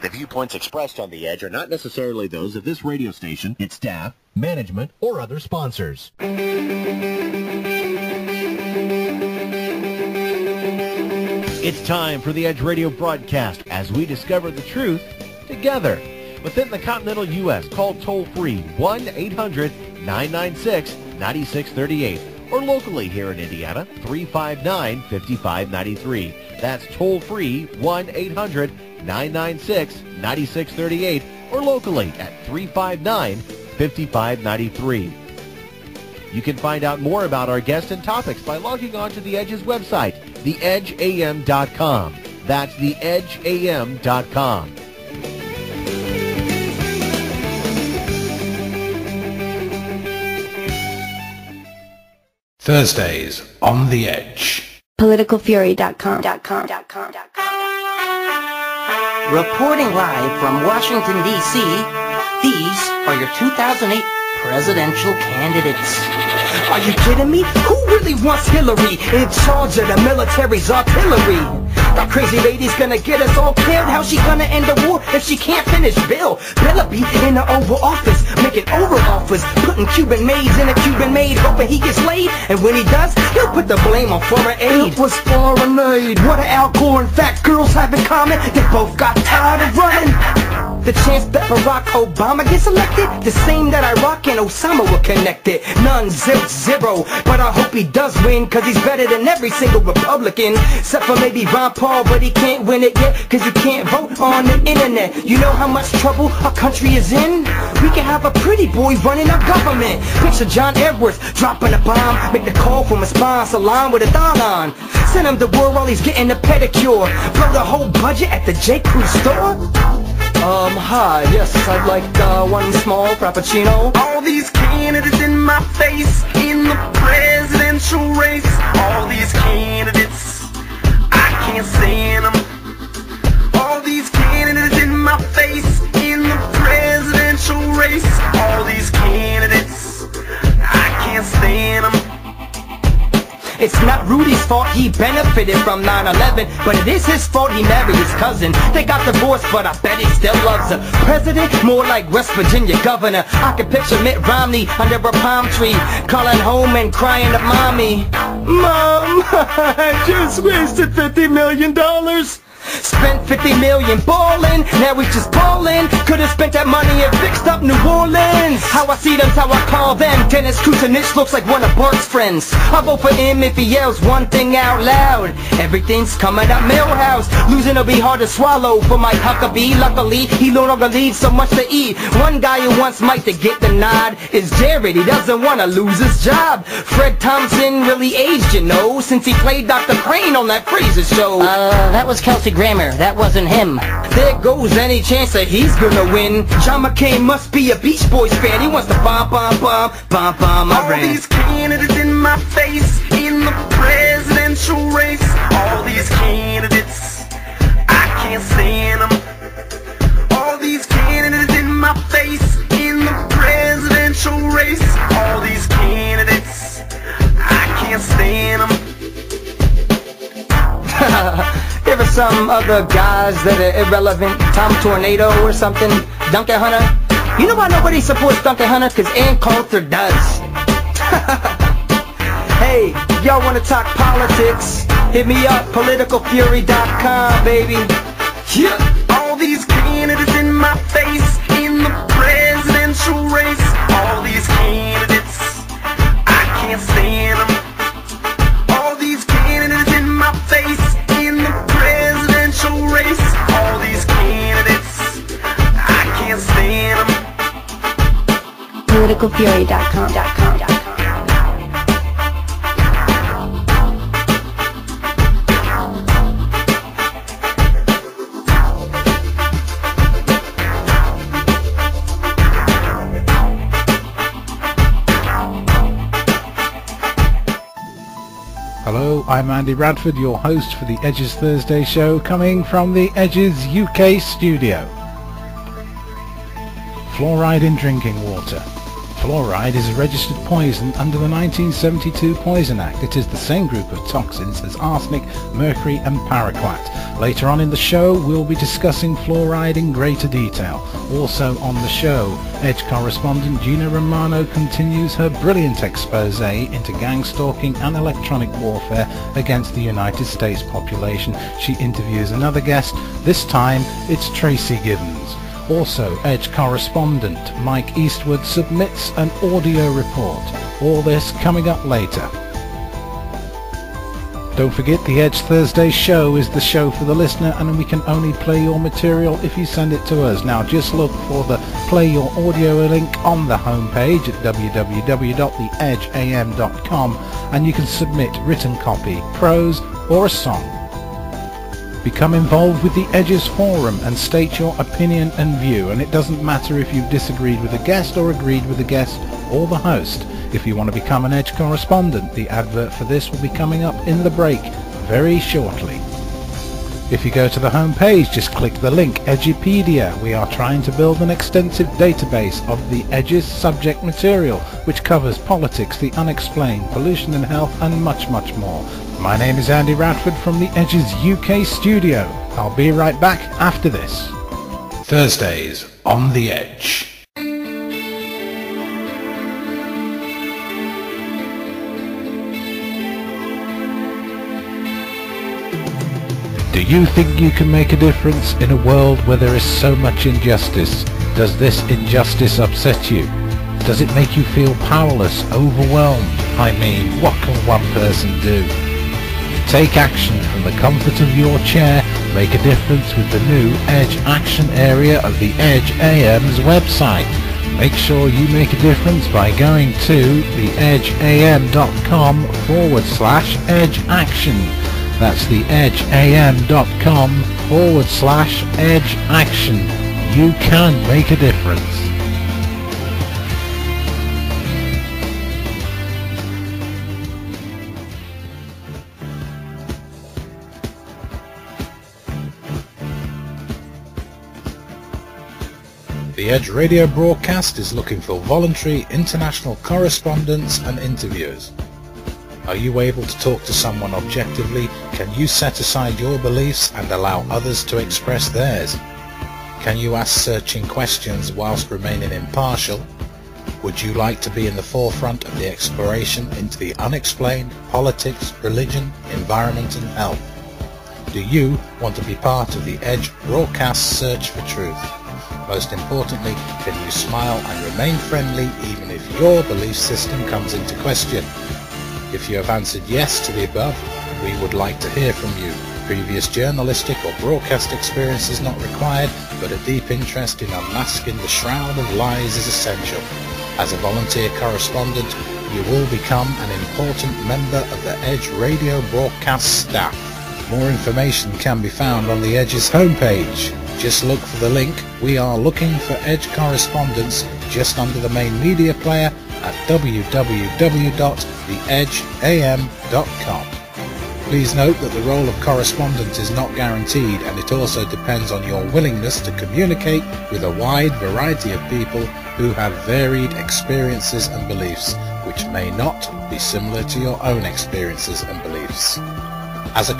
The viewpoints expressed on The Edge are not necessarily those of this radio station, its staff, management, or other sponsors. It's time for The Edge radio broadcast as we discover the truth together. Within the continental U.S., call toll-free 1-800-996-9638. Or locally here in Indiana, 359-5593. That's toll-free 1-800-996-9638. Or locally at 359-5593. You can find out more about our guests and topics by logging on to The Edge's website, theedgeam.com. That's theedgeam.com. Thursdays on The Edge. Politicalfury.com. Reporting live from Washington, D.C., these are your 2008 presidential candidates. Are you kidding me? Who really wants Hillary in charge of the military's artillery? That crazy lady's gonna get us all killed. How's she gonna end the war if she can't finish Bill? Bellaby in the Oval Office, making over offers, putting Cuban maids in a Cuban maid, hoping he gets laid. And when he does, he'll put the blame on foreign aid. It was foreign aid. What do Al Gore and fat girls have in common? They both got tired of running. The chance that Barack Obama gets elected, the same that Iraq and Osama were connected. None, zero. But I hope he does win, cause he's better than every single Republican. Except for maybe Ron Paul, but he can't win it yet, cause you can't vote on the internet. You know how much trouble our country is in? We can have a pretty boy running our government. Picture John Edwards dropping a bomb, make the call from a sponsor line with a thought on. Send him to war while he's getting a pedicure. Blow the whole budget at the J. Crew store. Hi, yes, I'd like one small frappuccino. All these candidates in my face, in the presidential race. All these candidates, I can't stand them. All these candidates in my face, in the presidential race. All these candidates, I can't stand them. It's not Rudy's fault he benefited from 9/11, but it is his fault he married his cousin. They got divorced, but I bet he still loves her. President, more like West Virginia governor. I can picture Mitt Romney under a palm tree, calling home and crying to mommy. Mom, I just wasted $50 million. Spent 50 million ballin', now we just ballin'. Could've spent that money and fixed up New Orleans. How I see them's how I call them. Dennis Kucinich looks like one of Bart's friends. I vote for him if he yells one thing out loud. Everything's coming up Millhouse. Losing will be hard to swallow for Mike Huckabee. Luckily, he no longer needs so much to eat. One guy who wants Mike to get the nod is Jared. He doesn't want to lose his job. Fred Thompson really aged, you know, since he played Dr. Crane on that Fraser show. That was Kelsey Grammer, that wasn't him. There goes any chance that he's gonna win. John McCain must be a Beach Boys fan. He wants to bomb my All these candidates in my face, in the presidential race. All these candidates, I can't stand them. All these candidates in my face, in the presidential race. All these candidates, I can't stand them. There are some other guys that are irrelevant. Tom Tornado or something. Duncan Hunter. You know why nobody supports Duncan Hunter? Cause Ann Coulter does. Hey, y'all wanna talk politics? Hit me up, politicalfury.com, baby. Yeah. All these candidates in my face, in the presidential race. All these candidates, I can't stand them. All these candidates in my face, in the presidential race. All these candidates, I can't stand them. Politicalfury.com. Hello, I'm Andy Radford, your host for the Edge's Thursday show, coming from the Edge's UK studio. Fluoride in drinking water. Fluoride is a registered poison under the 1972 Poison Act. It is the same group of toxins as arsenic, mercury and paraquat. Later on in the show we'll be discussing fluoride in greater detail. Also on the show, Edge correspondent Gina Romano continues her brilliant expose into gang stalking and electronic warfare against the United States population. She interviews another guest. This time it's Tracy Gibbons. Also, Edge correspondent Mike Eastwood submits an audio report. All this coming up later. Don't forget, the Edge Thursday show is the show for the listener, and we can only play your material if you send it to us. Now just look for the Play Your Audio link on the homepage at www.theedgeam.com, and you can submit written copy, prose or a song. Become involved with the Edges Forum and state your opinion and view, and it doesn't matter if you've disagreed with a guest or agreed with the guest or the host. If you want to become an Edge correspondent, the advert for this will be coming up in the break very shortly. If you go to the home page, just click the link Edgepedia. We are trying to build an extensive database of the Edges subject material, which covers politics, the unexplained, pollution and health, and much, much more. My name is Andy Radford from the Edges UK studio. I'll be right back after this. Thursdays on the Edge. Do you think you can make a difference in a world where there is so much injustice? Does this injustice upset you? Does it make you feel powerless, overwhelmed? I mean, what can one person do? Take action from the comfort of your chair. Make a difference with the new Edge Action area of the Edge AM's website. Make sure you make a difference by going to theedgeam.com/edgeaction. That's theedgeam.com/edgeaction. You can make a difference. The Edge radio broadcast is looking for voluntary international correspondents and interviewers. Are you able to talk to someone objectively? Can you set aside your beliefs and allow others to express theirs? Can you ask searching questions whilst remaining impartial? Would you like to be in the forefront of the exploration into the unexplained, politics, religion, environment and health? Do you want to be part of the Edge broadcast search for truth? Most importantly, can you smile and remain friendly even if your belief system comes into question? If you have answered yes to the above, we would like to hear from you. Previous journalistic or broadcast experience is not required, but a deep interest in unmasking the shroud of lies is essential. As a volunteer correspondent, you will become an important member of the Edge radio broadcast staff. More information can be found on the Edge's homepage. Just look for the link "We are looking for Edge correspondents" just under the main media player at www.theedgeam.com. Please note that the role of correspondent is not guaranteed, and it also depends on your willingness to communicate with a wide variety of people who have varied experiences and beliefs, which may not be similar to your own experiences and beliefs. As a